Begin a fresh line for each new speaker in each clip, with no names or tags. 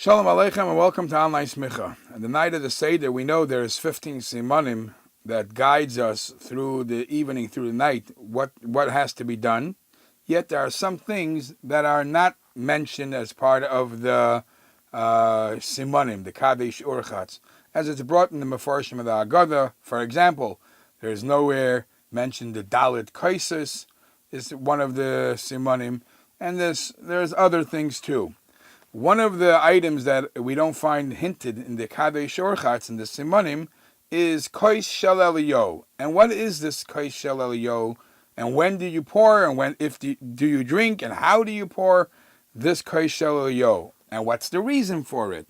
Shalom Aleichem and welcome to Online Smicha. On the night of the Seder, we know there's 15 simanim that guides us through the evening, through the night, what has to be done. Yet there are some things that are not mentioned as part of the simanim, the Kadesh Urchatz. As it's brought in the Mefarshim of the Haggadah, for example, there's nowhere mentioned the Dalit Kaisis is one of the simanim, and there's other things too. One of the items that we don't find hinted in the Kadesh Urchatz, in the simanim, is Kais Shel Eliyahu. And what is this Kais Shel Eliyahu? And when do you pour? And do you drink? And how do you pour this Kais Shel Eliyahu? And what's the reason for it?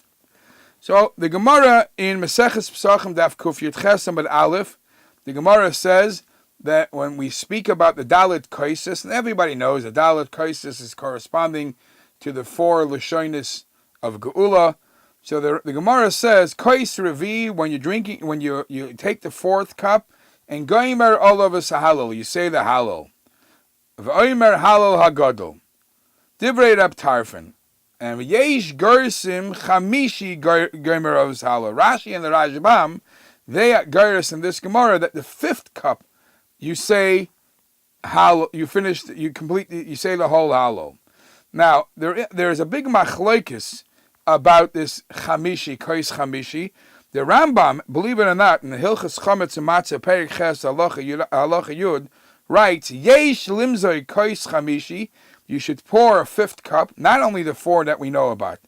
So the Gemara in Maseches Pesachim Daf Kuf Yud Ches Amud Aleph, the Gemara says that when we speak about the Dalit Kaisis, and everybody knows the Dalit Kaisis is corresponding to the four Lashonis of Geula. So the Gemara says, Kais Revi, when you're drinking, when you take the fourth cup, and Goimer Olavas Halal, you say the Halal. V'oimer Halal Hagadol. Divrei Rab Tarfon. And Yesh Gersim Chamishi Goimer Olavas Halal. Rashi and the Rajbam, they Geris in this Gemara that the fifth cup, you say Halal, you say the whole Halal. Now, there is a big machlokes about this chamishi, kais chamishi. The Rambam, believe it or not, in the Hilchas Chametz and Matzah, Perek Ches, Halacha Yud, writes, Yesh limzoi kais chamishi, you should pour a fifth cup, not only the four that we know about,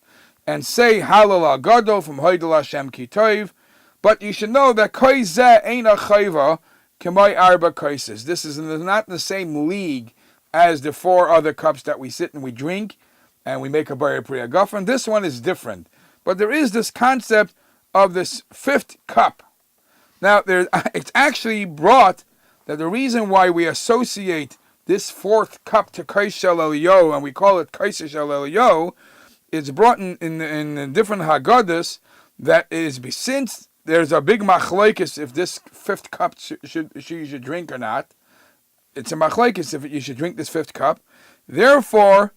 and say Halal Agado from Hoidel Hashem Kitov, but you should know that kais zeh ein a chayva k'may arba kaises. This is not in the same league as the four other cups that we sit and we drink, and we make a Bari Priya Gafen. This one is different. But there is this concept of this fifth cup. Now, it's actually brought that the reason why we associate this fourth cup to Kais Shel Eliyahu, and we call it Kais Shel Eliyahu, it's brought in different Haggadahs, that is, since there's a big machlokes if this fifth cup she should drink or not. It's a machlokes if you should drink this fifth cup. Therefore,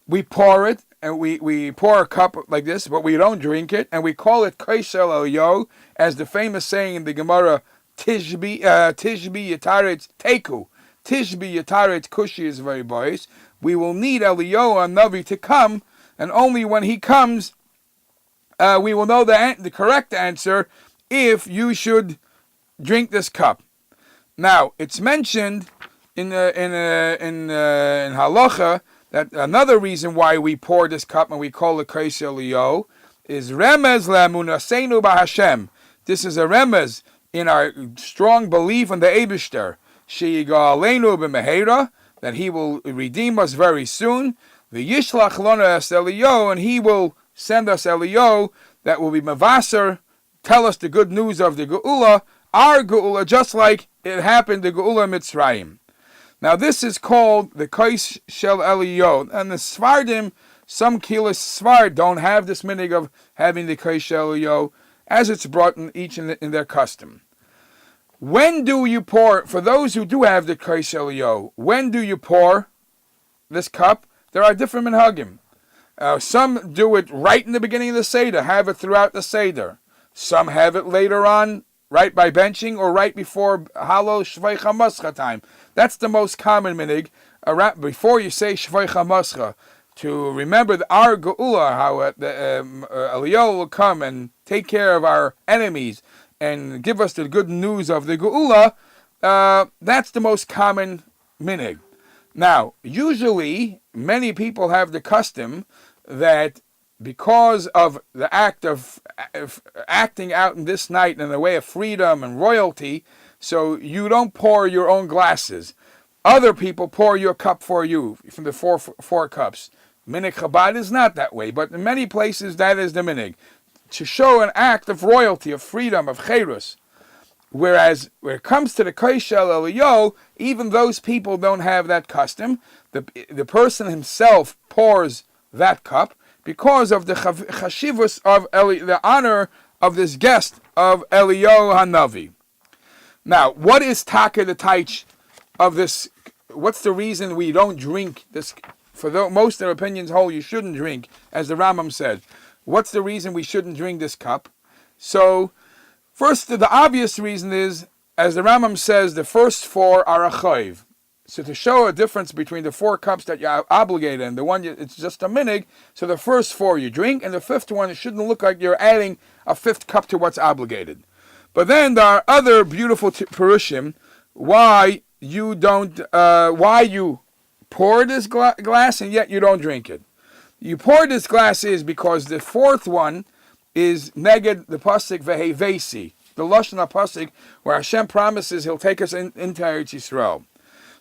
we pour it, and we pour a cup like this, but we don't drink it, and we call it Kais Shel Eliyahu, as the famous saying in the Gemara, Tishbi Yataretz Teku. Tishbi Yataretz Kushi is very boys. We will need Eliyahu and Navi to come, and only when he comes, we will know the correct answer if you should drink this cup. Now, it's mentioned in halacha that another reason why we pour this cup and we call it Kais Eliyahu is remez le'emunaseinu b'Hashem. This is a remez in our strong belief in the Eibishter, sheyiga aleinu b'meheira, that he will redeem us very soon. V'yishlach lona es Eliyahu, and he will send us Eliyahu that will be mevaser, tell us the good news of the Geula, our Geula, just like it happened the Geula Mitzrayim. Now this is called the Kais Shel Eliyahu, and the Svardim, some Kilas Svar don't have this minig of having the Kais Shel Eliyahu, as it's brought in each in their custom. When do you pour, for those who do have the Kais Shel Eliyahu, when do you pour this cup? There are different minhagim. Some do it right in the beginning of the Seder, have it throughout the Seder. Some have it later on, right by benching, or right before Halal Shvei Chamascha time. That's the most common minig. Before you say Shvei Chamascha, to remember our Geula, how Eliyahu will come and take care of our enemies and give us the good news of the Geula. That's the most common minig. Now, usually, many people have the custom that because of the act of acting out in this night in a way of freedom and royalty, so you don't pour your own glasses. Other people pour your cup for you from the four cups. Minig Chabad is not that way, but in many places that is the minig, to show an act of royalty, of freedom, of cherus. Whereas when it comes to the Kais Shel Eliyahu, even those people don't have that custom. The person himself pours that cup, because of the chashivus of the honor of this guest of Eliyahu Hanavi. Now, what is taka the taich of this? What's the reason we don't drink this? For most of their opinions hold, you shouldn't drink, as the Rambam said. What's the reason we shouldn't drink this cup? So, first, the obvious reason is, as the Rambam says, the first four are a chayv. So to show a difference between the 4 cups that you're obligated and the one it's just a minig, so the first 4 you drink, and the 5th one, it shouldn't look like you're adding a 5th cup to what's obligated. But then there are other beautiful perushim why you don't, why you pour this glass and yet you don't drink it. You pour this glass is because the 4th one is neged the pasuk vehevesi, the lashon pasuk where Hashem promises He'll take us into Eretz Yisrael.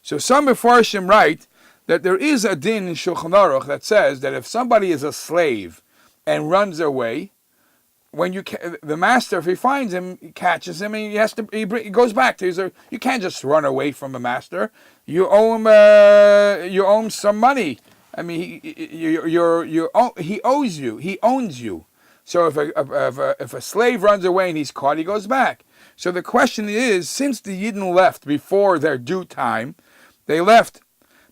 So some Mefarshim write that there is a din in Shulchan Aruch that says that if somebody is a slave and runs away, when the master, if he finds him, he catches him, and he goes back to his. You can't just run away from a master. You owe him some money. I mean, he owes you. He owns you. So if a slave runs away and he's caught, he goes back. So the question is, since the Yidden left before their due time, they left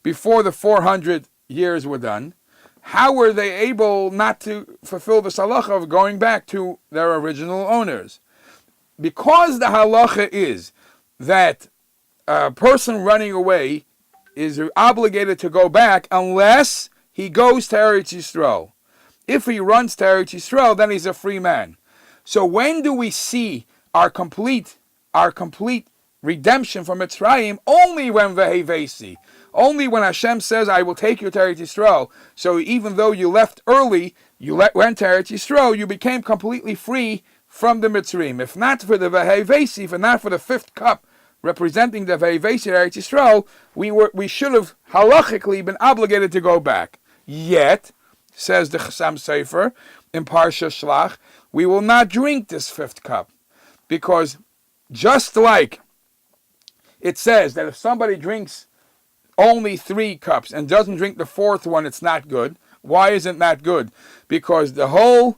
before the 400 years were done, how were they able not to fulfill the halacha of going back to their original owners? Because the halacha is that a person running away is obligated to go back unless he goes to Eretz Yisrael. If he runs to Eretz Yisrael, then he's a free man. So when do we see our complete redemption from Mitzrayim? Only when vehevesi. Only when Hashem says, I will take you to Eretz Yisrael. So even though you left early, you went to Eretz Yisrael, you became completely free from the Mitzrayim. If not for the vehevesi, if not for the 5th cup representing the vehevesi at Eretz Yisrael, we should have halachically been obligated to go back. Yet, says the Chassam Sofer in Parsha Shlach, we will not drink this 5th cup. Because just like it says that if somebody drinks only 3 cups and doesn't drink the 4th one, it's not good. Why isn't that good? Because the whole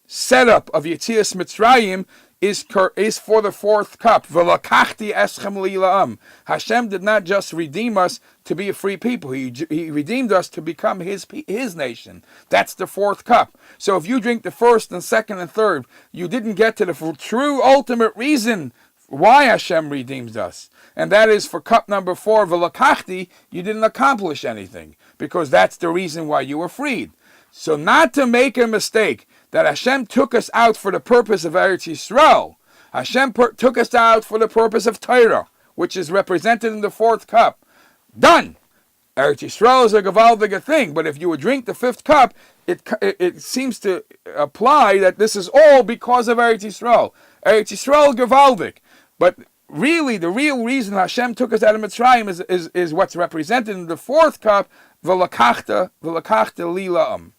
setup of Yetzias Mitzrayim is for the 4th cup. V'lakachti eschem li'la'am. Hashem did not just redeem us to be a free people. He redeemed us to become His nation. That's the 4th cup. So if you drink the 1st and 2nd and 3rd, you didn't get to the true ultimate reason why Hashem redeems us. And that is for cup number 4, v'lakachti, you didn't accomplish anything. Because that's the reason why you were freed. So not to make a mistake that Hashem took us out for the purpose of Eretz Yisrael. Hashem took us out for the purpose of Torah, which is represented in the 4th cup. Done! Eretz Yisrael is a gewaldige thing, but if you would drink the 5th cup, it seems to apply that this is all because of Eretz Yisrael. Eretz Yisrael gewaldig. But really, the real reason Hashem took us out of Mitzrayim is what's represented in the 4th cup, v'lakachta lila'am.